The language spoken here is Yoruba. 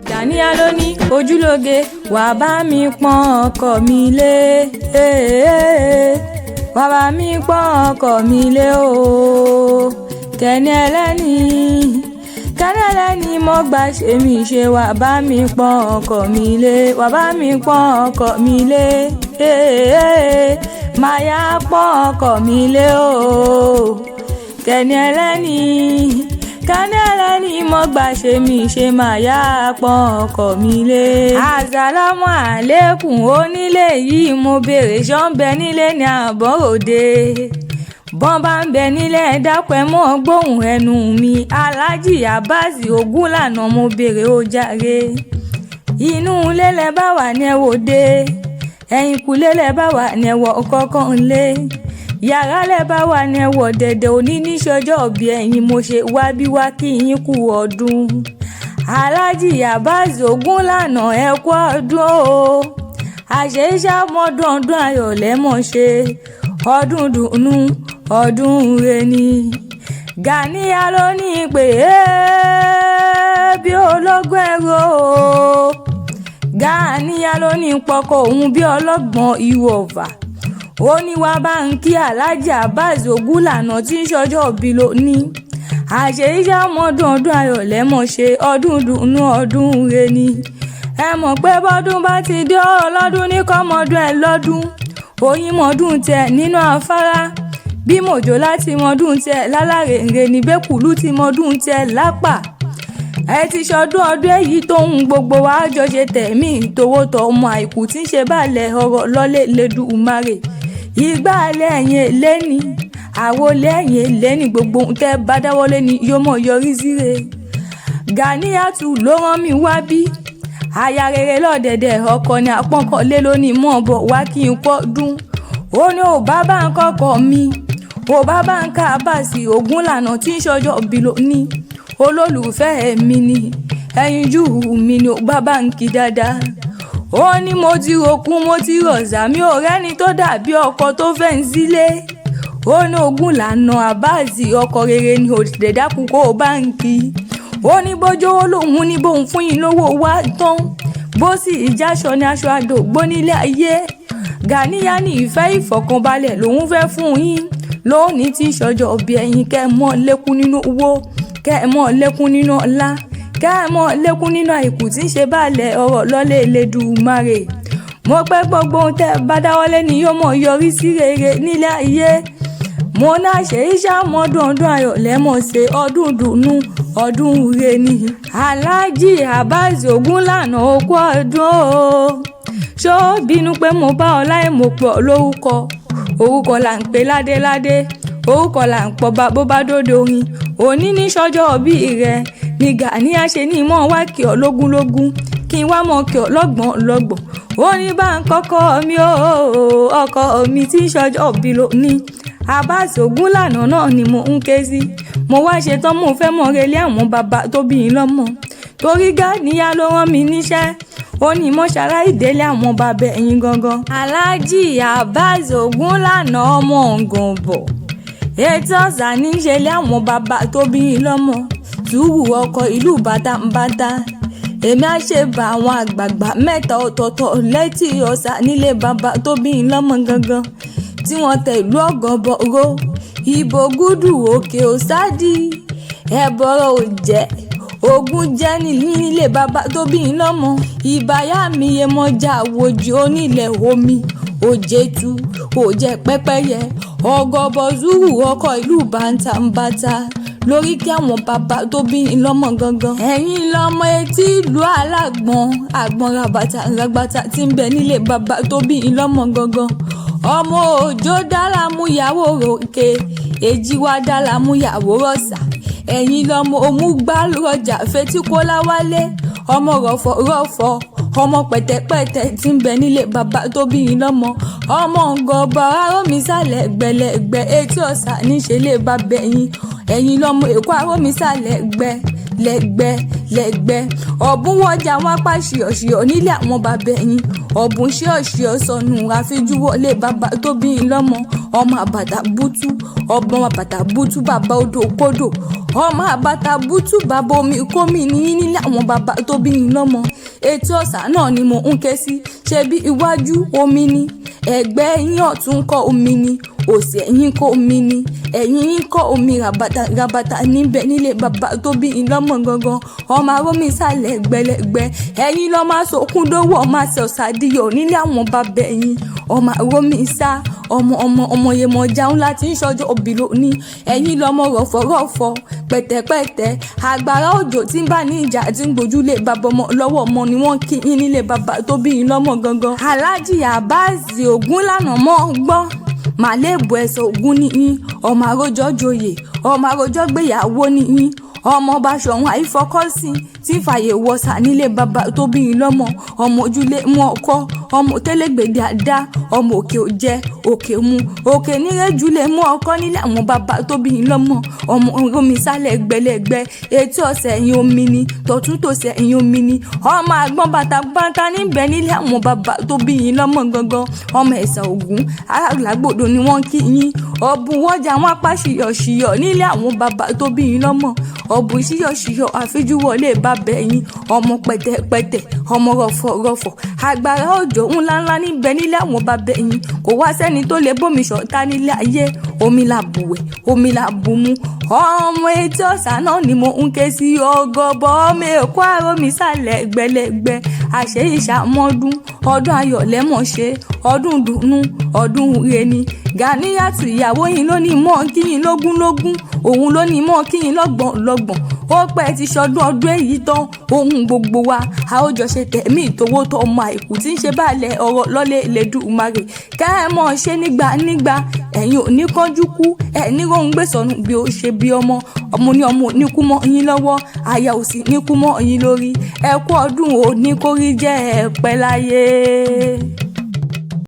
Gàníyà ló ní ojúlóge wà bá mi pọ́n ọkọ mi lé wà bá mi pọ́n ọkọ mi lé o Kẹ́ni ẹlẹ́ni mo gbà ṣe mi ṣe wà bá mi pọ́n ọkọ mi lé wà bá mi pọ́n ọkọ mi lé máa yá pọ́n ọkọ mi lé o Kẹ́ni ẹlẹ́ni mo gbà ṣe mi ṣe máa yá pọ́n ọkọ mi lé. Àsàlámù àlékún onílé yìí mo béèrè ṣọ́ ń bẹ nílé ní àbọ̀ròde bọ́n bá ń bẹ nílẹ̀ dápẹ́ mọ́ gbóhùn ẹnu mi Alhaji Abbas Ogunlana mo béèrè ó jàre. Inú ilé lẹ bá wà ní ẹwòde ẹ̀yìnkùlé lẹ bá wà ní ẹwọ̀ kọ̀ọ̀kan lé yàrá lẹ bá wà ní ẹwọ̀ dẹ̀dẹ̀ òní níṣọjọ́ ọ̀bí ẹ̀yìn mo ṣe wá bí wá kí yín kú ọdún. Alhaji Abbas Ogunlana ẹ kú ọdún o àṣeyíṣà mọ́dún ọdún ayọ̀ lẹ́mọ̀ ṣe ọdún dùnú ọdún re ni. Gàníyà ló ní pé bí ológun ẹ̀rọ Gàníyà ló ní pọkọ òun bí ọlọ́gbọ́n ìwọ̀fà ó ní wá bá ń kí Alhaji Abbas Ogunlana tí ń ṣọjọ́ òbí ló ní àṣeyíṣà mọ́dún ọdún ayọ̀ lẹ́mọ̀ ṣe ọdún dùnú ọdún re ni. Ẹ mọ̀ pé bọ́dún bá ti dé ọlọ́dún ní kọ́mọdún ẹ lọ́dún oyin mọ́dún tẹ nínú afárá bí mòjó láti mọ́dún tẹ lálàrèǹrè ní bẹ́kùlú ti mọ́dún tẹ lápà. Ẹ ti ṣọdún ọdún èyí tóun gbogbo wa jọ ṣe tẹ̀mí towótọ̀ ọmọ àìkú tí ń ṣe balẹ̀ ọ̀rọ̀ lọ́lẹ̀ lẹ́dùnmarè ìgbà lẹ́yìn eléni àwo lẹ́yìn eléni gbogbo ohun tẹ́ bá dáwọ́lé ni yóò mọ̀ yọrí síre. Gàníyàtù ló rán mi wá bí aya rere lọ́dẹ̀dẹ̀ ọkọ ni àpọ́nkọ́lé lónìí mọ̀ bọ̀ wá kí n kọ́ dún ó ní ò bá bá ń kọ́kọ́ mi ò bá bá ń ká Abbas Ogunlana tí ń ṣọjọ́ òbí lónìí olólùfẹ́ mi ni ẹyinjú mi ni ò bá bá ń kí dáadáa. Ó ní mo ti rokun mo ti rọ̀ṣà mi ò rẹ́ni tó dàbí ọkọ tó fẹ́ ń sílé ó ní Ogunlana Abbas ọkọ rere ni òdìdẹ dákun kó o bá ń kí ó ní bójówó lòun ní bóun fún yín lówó wá tán bó sì ìjáṣọ ní aṣọ àdògbó nílé ayé. Gàníyà ní ìfẹ́ ìfọ̀kànbalẹ̀ lòun fẹ́ fún yín lónìí tí ìṣọjọ́ ọbí ẹ̀yìn kẹ́ ẹ mọ́ lékún nínú owó kẹ́ ẹ mọ́ lékún nínú ọlá kẹ́ ẹ mọ́ lékún nínú àìkú tí ń ṣe balẹ̀ ọ̀rọ̀ lọ́lẹ̀ Elédùmarè. Mo pẹ́ gbogbo ohun tẹ́ bá dáwọ́lé ni yóò mọ̀ yọrí sí rere nílé ayé. Mo náà ṣe iṣẹ́ mọ́dún ọdún ayọ̀ lẹ́mọ̀ ṣe ọdún dùnú ọdún re ni. Alhaji Abbas Ogunlana ó kú ọdún o ṣó bínú pé mo bá ọ láì mo pọ̀ orúkọ là ń pè ládéládé orúkọ là ń pọ̀ bó bá dóde orin òní ní ṣọjọ́ òbí rẹ̀ ni Gàníyà ṣe ní mọ́ wá kí ọ lógúnlógún kí n wá mọ́ kí ọ lọ́gbọ̀n ó ní bá ń kọ́kọ́ mi ó ọkọ mi tí ṣọjọ́ òbí ló ní Abbas Ogunlana náà ni mo ń ké sí mo wá ṣe tán mo fẹ́ mọ̀ relé àwọn bàbá tó bí yín lọ́mọ torí Gàníyà ló rán mi níṣẹ́ ó ní mọ́ṣárá ìdílé àwọn bàbá ẹ̀yìn gangan. Alhaji Abbas Ogunlana ọmọ Ògànbọ̀ ètò ọ̀sà ní í ṣe lé àwọn bàbá tó bí yín lọ́mọ sùúrù ọkọ̀ ìlú bàtàǹbàtà èmi á ṣe bá àwọn àgbààgbà mẹ́ta ọ̀tọ̀ọ̀tọ̀ létí ọ̀sà nílé bàbá tó bí yín lọ́mọ gangan tí wọ́n tẹ ìlú Ògànbọ̀ ro ìbò gúdù òkè òsádì ẹ̀bọ̀rọ̀ òjẹ́ ogun jẹ́ nílé bàbá tó bí yín lọ́mọ ìbáyà mi yé mọ́jà àwòjì onílẹ̀ omi òjètú òjẹ́ pẹ́pẹ́yẹ ọgọ́bọ̀ zuru ọkọ̀ ìlú bàtàǹbàtà lórí kí àwọn bàbá tó bí yín lọ́mọ gangan. Ẹ̀yin lọ́mọ etí ìlú alágbọ̀n àgbọ̀n rabata tí ń bẹ nílé bàbá tó bí yín lọ́mọ gangan. Ọmọ òjò dálámú yàwó ròkè èjì wá dálámú yàwó rọ̀ṣà. Ẹ̀yin lọ́mọ òmùgbà rọjà fetí kólá wálé ọmọ rọ̀fọ̀ ọmọ pẹ̀tẹ̀pẹ̀tẹ̀ tí ń bẹ nílé bàbá tó bí yín lọ́mọ. Ọmọ ngọ̀bọ̀ arómisàlẹ̀ gbẹ̀lẹ̀gbẹ̀ etí ọ̀sà níṣẹ́ lè bá bẹ̀yìn. Ẹ̀yin lọ́mọ èkó arómisàlẹ̀ gbẹ lẹ́gbẹ́ ọ̀bùn wọjà wọn apá ṣìọ̀ṣìọ̀ nílé àwọn bàbá ẹ̀yìn ọ̀bùn ṣìọ̀ṣìọ̀ sọnù àfijúwọlé bàbá tó bí i lọ́mọ ọmọ àbàtà bútú bàbá odò kódò ọmọ àbàtà bútú bàbá omi kómi ní nílé àwọn bàbá tó bí i lọ́mọ etí ọ̀sà náà ni mo ń ké sí ṣe bí iwájú omi ni ẹ̀gbẹ́ yín ọ̀tún kọ́ omi ni òsì ẹ̀yìn kọ́ omi ni ẹ̀yìn yín kọ́ omi rabata níbẹ̀ nílé bàbá tó bí i lọ́mọ gangan ọmọ arómi sàlẹ̀ gbẹlẹ́gbẹ́ ẹ̀yìn lọ́ máa sọkún dówó ọmọ àṣẹ ọ̀sàdìyọ̀ nílé àwọn bàbá ẹ̀yìn ọmọ arómi sá ọmọ Yemọja ńlá tí ń ṣọjọ́ òbí lóní ẹ̀yìn lọ́mọ rọ̀fọ̀rọ̀fọ̀ pẹ̀tẹ̀pẹ̀tẹ̀ àgbàrá òjò tí ń bá ní ìjà tí ń gbójúlé bàbá ọmọ lọ́wọ́ ọmọ ni wọ́n kí yín nílé bàbá tó bí i lọ́mọ gangan Alhaji Abbas Ògúnlànà mọ́ gbọ́ màlẹ́bù ẹ̀sọ̀ ògún ní yín ọmọ àròjọ joyè ọmọ àròjọ gbéyàwó ní yín ọmọ Baṣọ̀run àìfọkọ́sí tí fàyè wọ̀sà nílé bàbá tó bí i lọ́mọ ọmọ ojúlé mú ọkọ ọmọ tẹ́lẹ̀gbẹ̀dẹ̀ àdá ọmọ òkè òjẹ òkè mu òkè nírẹ́júlé mú ọkọ nílé àwọn bàbá tó bí i lọ́mọ ọmọ omi sálẹ̀ gbẹlẹ́gbẹ́ etí ọ̀sẹ̀ ẹ̀yìn omi ni tọ̀tún tòsẹ̀ ẹ̀yìn omi ni ọmọ àgbọn bàtà níbẹ̀ nílé àwọn bàbá tó bí i lọ́mọ gangan ọmọ Ẹ̀sà Ògún Alágbòdo ni wọ́n kí yín ọ̀bùn wọ́jà wọn apá ṣìyọ̀ṣìyọ̀ nílé àwọn bàbá tó bí i lọ́mọ ọ̀bùn ṣìyọ̀ṣìyọ̀ àfijúwọlé bàbá ẹ̀yìn ọmọ pẹ̀tẹ̀pẹ̀tẹ̀ ọmọ rọ̀fọ̀rọ̀fọ̀ àgbàrá òjò ńláńlá níbẹ̀ nílé àwọn bàbá ẹ̀yìn kò wá sẹ́ni tó lè bómi ṣọ̀tá nílé ayé omi là bùwẹ̀ omi là bùmú ọmọ etí ọ̀sà náà ni mo ń ké sí ọgọ́bọ ọmọ Èkó àrómi sàlẹ̀ gbẹlẹ́gbẹ́ àṣẹ ìṣàmọ́dún ọdún ayọ̀ lẹ́mọ̀ ṣe ọdún dùnú ọdún reni Ganiyatu ìyàwó yìí ló ní mọ́ kíyìn lógúnlógún òun ló ní mọ́ kíyìn lọ́gbọ̀nlọ́gbọ̀n ó pẹ́ ti ṣọdún ọdún èyí tán ohun gbogbo wa a ó jọ ṣe tẹ̀mí ìtòwó tó ọmọ àìkú tí ń ṣe báàlẹ̀ ọ̀rọ̀ lọ́lẹ̀ Elédùmarè ká ẹ mọ̀ ṣe nígbà ẹ̀yin ò ní kánjú kú ẹ̀ ní rohun gbé sọnù bí ó ṣe bí ọmọ ní ọmọ ò ní kú mọ́ yín lọ́wọ́ aya ò sì ní kú mọ́ yín lórí ẹ kú ọdún ò ní kórí jẹ́ ẹ pẹ́ láyé.